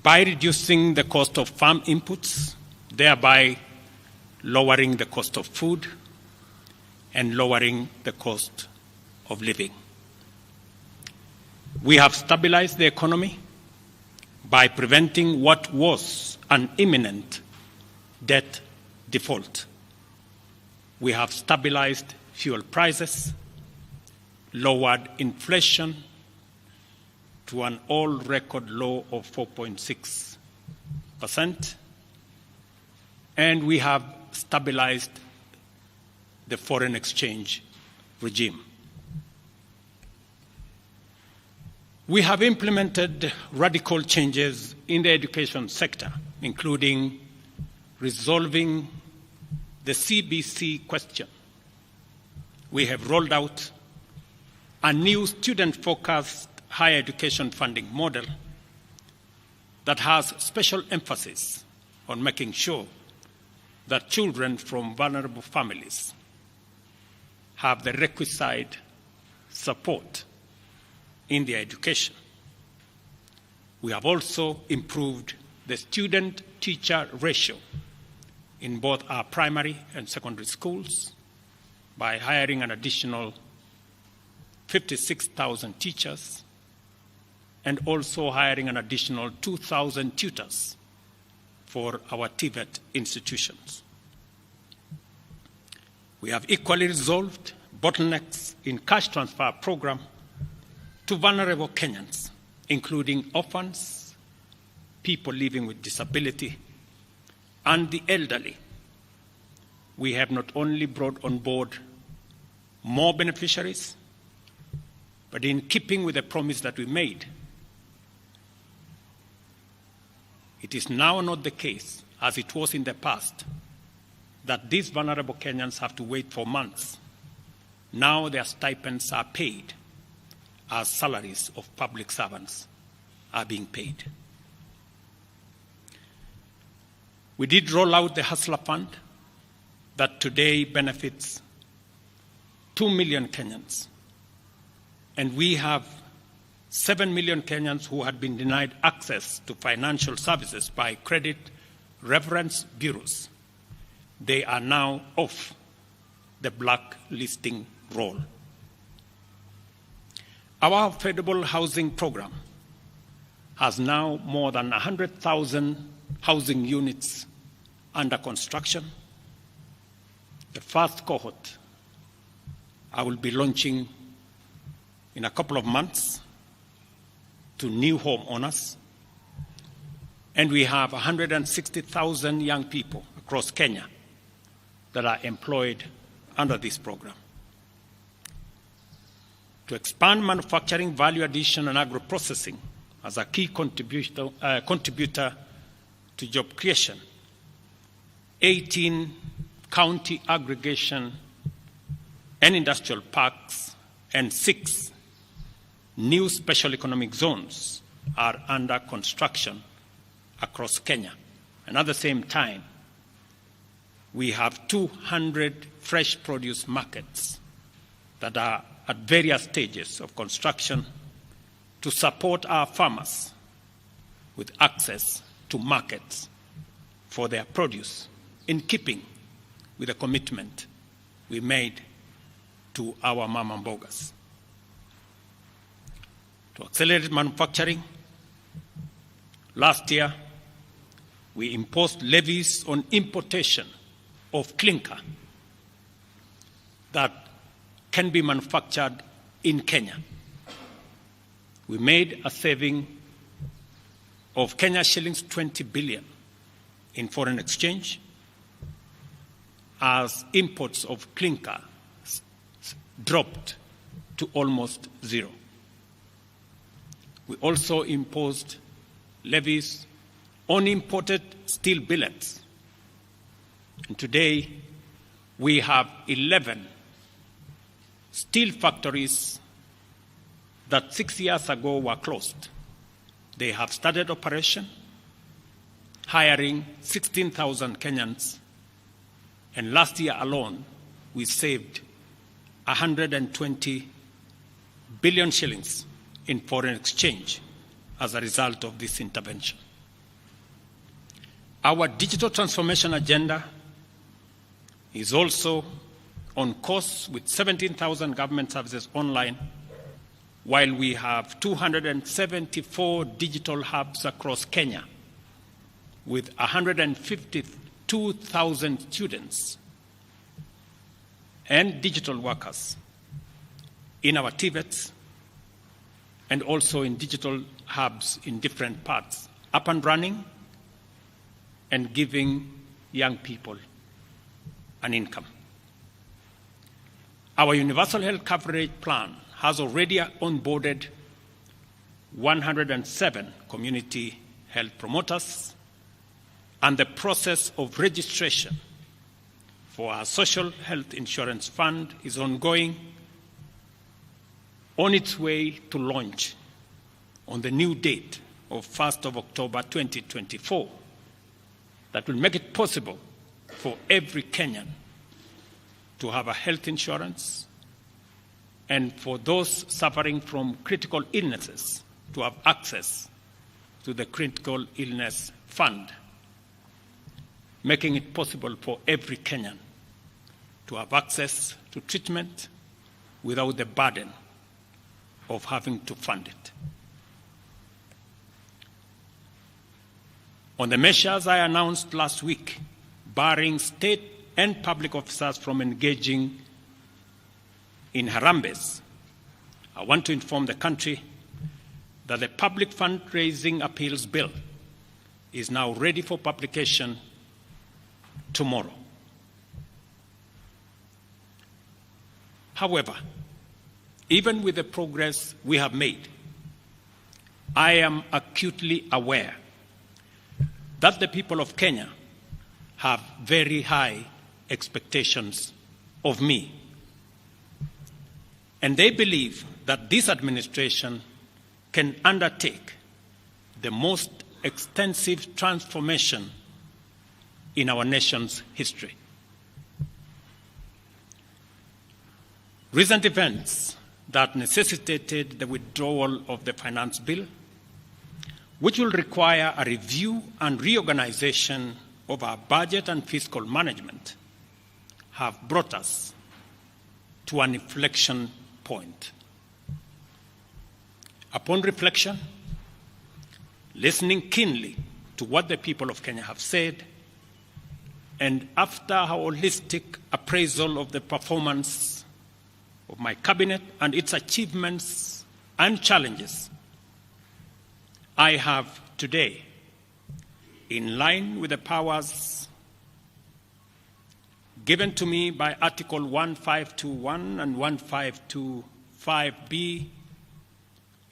by reducing the cost of farm inputs, thereby lowering the cost of food and lowering the cost of living. We have stabilized the economy by preventing what was an imminent debt default. We have stabilized fuel prices, lowered inflation to an all-record low of 4.6%, and we have stabilized the foreign exchange regime. We have implemented radical changes in the education sector, including resolving the CBC question. We have rolled out a new student-focused higher education funding model that has special emphasis on making sure that children from vulnerable families have the requisite support in their education. We have also improved the student-teacher ratio in both our primary and secondary schools by hiring an additional 56,000 teachers and also hiring an additional 2,000 tutors for our TVET institutions. We have equally resolved bottlenecks in cash transfer program to vulnerable Kenyans, including orphans, people living with disability, and the elderly. We have not only brought on board more beneficiaries, but in keeping with the promise that we made, it is now not the case, as it was in the past, that these vulnerable Kenyans have to wait for months. Now their stipends are paid as salaries of public servants are being paid. We did roll out the Hustler Fund that today benefits 2 million Kenyans. And we have 7 million Kenyans who had been denied access to financial services by credit reference bureaus. They are now off the blacklisting roll. Our affordable housing program has now more than 100,000 housing units under construction. The first cohort I will be launching in a couple of months to new homeowners. And we have 160,000 young people across Kenya that are employed under this program. To expand manufacturing, value addition, and agro-processing as a key contributor to job creation, 18 county aggregation and industrial parks and 6 new special economic zones are under construction across Kenya. And at the same time, we have 200 fresh produce markets that are at various stages of construction to support our farmers with access to markets for their produce, in keeping with the commitment we made to our mama mbogas. To accelerate manufacturing, last year we imposed levies on importation of clinker that can be manufactured in Kenya. We made a saving of Kenya shillings 20 billion in foreign exchange as imports of clinker dropped to almost zero. We also imposed levies on imported steel billets. And today, we have 11 steel factories that 6 years ago were closed. They have started operation, hiring 16,000 Kenyans. And last year alone, we saved 120 billion shillings in foreign exchange as a result of this intervention. Our digital transformation agenda is also on course with 17,000 government services online, while we have 274 digital hubs across Kenya with 152,000 students and digital workers in our TVETs and also in digital hubs in different parts, up and running and giving young people an income. Our universal health coverage plan has already onboarded 107 community health promoters, and the process of registration for our social health insurance fund is ongoing, on its way to launch on the new date of 1st of October 2024 that will make it possible for every Kenyan to have a health insurance and for those suffering from critical illnesses to have access to the critical illness fund, making it possible for every Kenyan to have access to treatment without the burden of having to fund it. On the measures I announced last week, barring state and public officers from engaging in harambes, I want to inform the country that the Public Fundraising Appeals Bill is now ready for publication tomorrow. However, even with the progress we have made, I am acutely aware that the people of Kenya have very high expectations of me. And they believe that this administration can undertake the most extensive transformation in our nation's history. Recent events that necessitated the withdrawal of the finance bill, which will require a review and reorganization of our budget and fiscal management, have brought us to an inflection point. Upon reflection, listening keenly to what the people of Kenya have said, and after a holistic appraisal of the performance of my cabinet and its achievements and challenges, I have today, in line with the powers given to me by Article 1521 and 1525B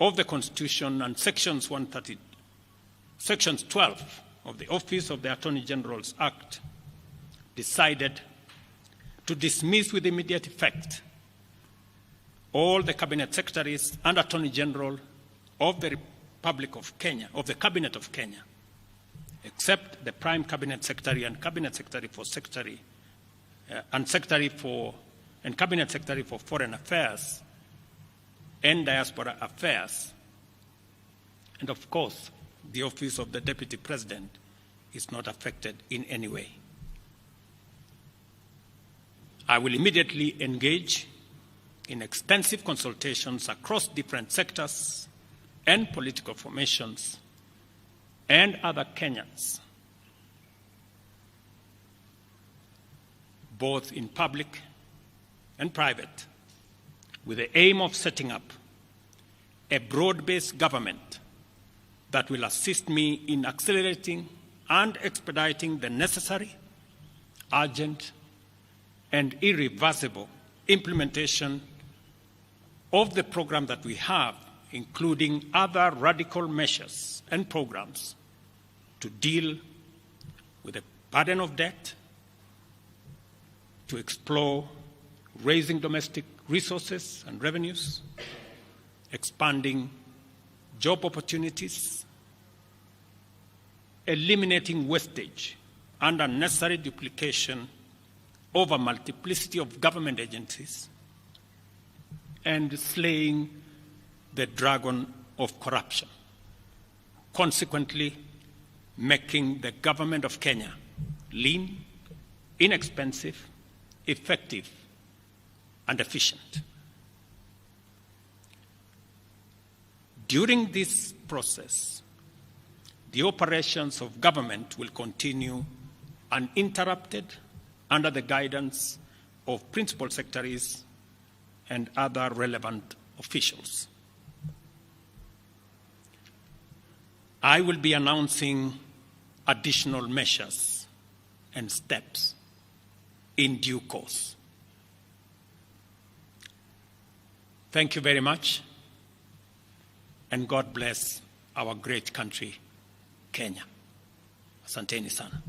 of the Constitution and Sections 12 of the Office of the Attorney General's Act, decided to dismiss with immediate effect all the Cabinet Secretaries and Attorney General of the Republic of Kenya, of the Cabinet of Kenya, except the Prime Cabinet Secretary and Cabinet Secretary for and Cabinet Secretary for Foreign Affairs and Diaspora Affairs. And of course, the Office of the Deputy President is not affected in any way. I will immediately engage in extensive consultations across different sectors and political formations and other Kenyans, both in public and private, with the aim of setting up a broad-based government that will assist me in accelerating and expediting the necessary, urgent, and irreversible implementation of the program that we have, including other radical measures and programs to deal with the burden of debt, to explore raising domestic resources and revenues, expanding job opportunities, eliminating wastage and unnecessary duplication of a multiplicity of government agencies, and slaying the dragon of corruption. Consequently, making the government of Kenya lean, inexpensive, effective, and efficient. During this process, the operations of government will continue uninterrupted under the guidance of principal secretaries and other relevant officials. I will be announcing additional measures and steps in due course. Thank you very much, and God bless our great country, Kenya. Asanteni sana.